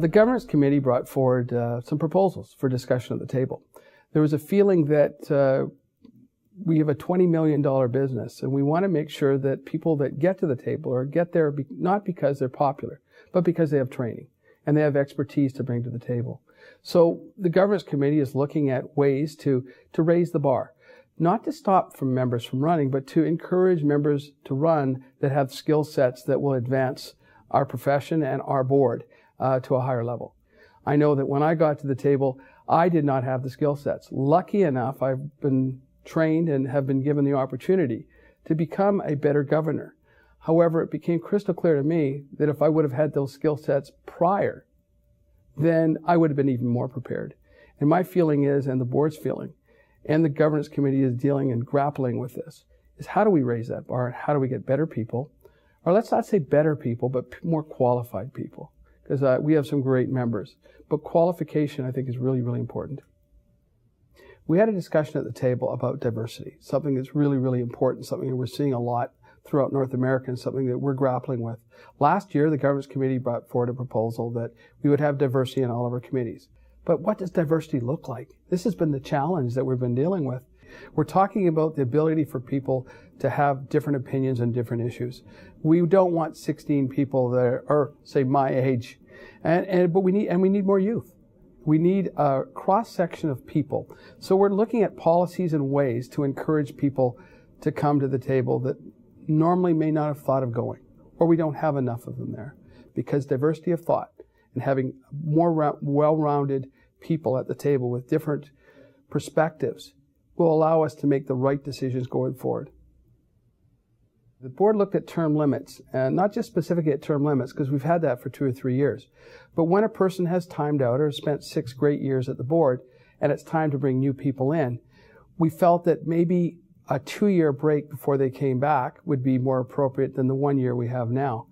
The governance committee brought forward some proposals for discussion at the table. There was a feeling that we have a $20 million business, and we want to make sure that people that get to the table or get there not because they're popular, but because they have training and they have expertise to bring to the table. So the governance committee is looking at ways to raise the bar, not to stop from members from running, but to encourage members to run that have skill sets that will advance our profession and our board to a higher level. I know that when I got to the table, I did not have the skill sets. Lucky enough, I've been trained and have been given the opportunity to become a better governor. However, it became crystal clear to me that if I would have had those skill sets prior, then I would have been even more prepared. And my feeling is, and the board's feeling, and the governance committee is dealing and grappling with this, is how do we raise that bar and how do we get better people, or let's not say better people, but more qualified people, because we have some great members. But qualification, I think, is really, really important. We had a discussion at the table about diversity, something that's really, really important, something that we're seeing a lot throughout North America and something that we're grappling with. Last year, the governance committee brought forward a proposal that we would have diversity in all of our committees. But what does diversity look like? This has been the challenge that we've been dealing with. We're talking about the ability for people to have different opinions on different issues. We don't want 16 people that are, say, my age, but we need more youth. We need a cross-section of people. So we're looking at policies and ways to encourage people to come to the table that normally may not have thought of going, or we don't have enough of them there. Because diversity of thought and having more well-rounded people at the table with different perspectives will allow us to make the right decisions going forward. The board looked at term limits, and not just specifically at term limits, because we've had that for 2 or 3 years. But when a person has timed out or spent 6 great years at the board, and it's time to bring new people in, we felt that maybe a 2-year break before they came back would be more appropriate than the 1 year we have now.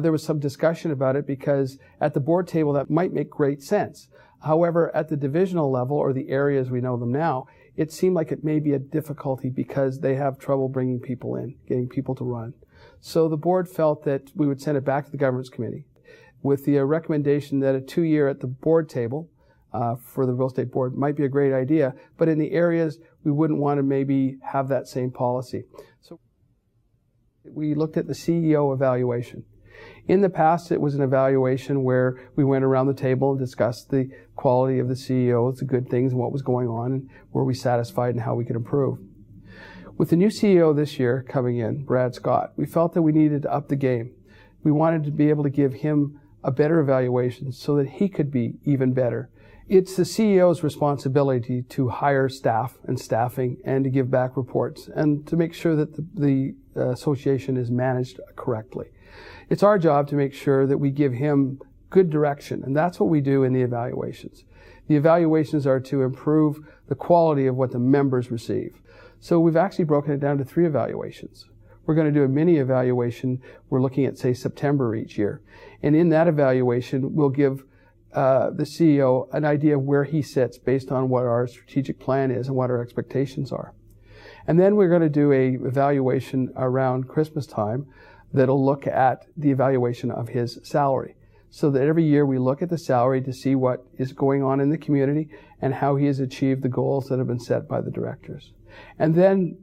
There was some discussion about it because at the board table that might make great sense. However, at the divisional level, or the areas we know them now, it seemed like it may be a difficulty because they have trouble bringing people in, getting people to run. So the board felt that we would send it back to the governance committee with the recommendation that a 2-year at the board table for the real estate board might be a great idea, but in the areas we wouldn't want to maybe have that same policy. So we looked at the CEO evaluation. In the past, it was an evaluation where we went around the table and discussed the quality of the CEO, the good things and what was going on, and were we satisfied and how we could improve. With the new CEO this year coming in, Brad Scott, we felt that we needed to up the game. We wanted to be able to give him a better evaluation so that he could be even better. It's the CEO's responsibility to hire staff and staffing and to give back reports and to make sure that the association is managed correctly. It's our job to make sure that we give him good direction, and that's what we do in the evaluations. The evaluations are to improve the quality of what the members receive. So we've actually broken it down to 3 evaluations. We're going to do a mini evaluation. We're looking at, say, September each year. And in that evaluation, we'll give the CEO an idea of where he sits based on what our strategic plan is and what our expectations are. And then we're going to do a evaluation around Christmas time that'll look at the evaluation of his salary. So that every year we look at the salary to see what is going on in the community and how he has achieved the goals that have been set by the directors. And then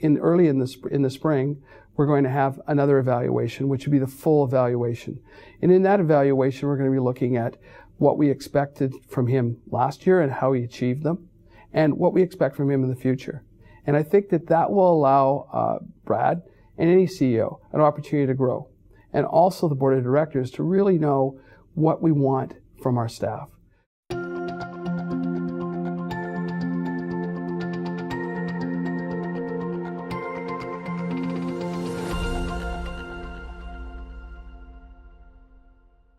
early in the spring, we're going to have another evaluation, which would be the full evaluation. And in that evaluation, we're going to be looking at what we expected from him last year and how he achieved them, and what we expect from him in the future. And I think that will allow Brad and any CEO an opportunity to grow, and also the board of directors to really know what we want from our staff.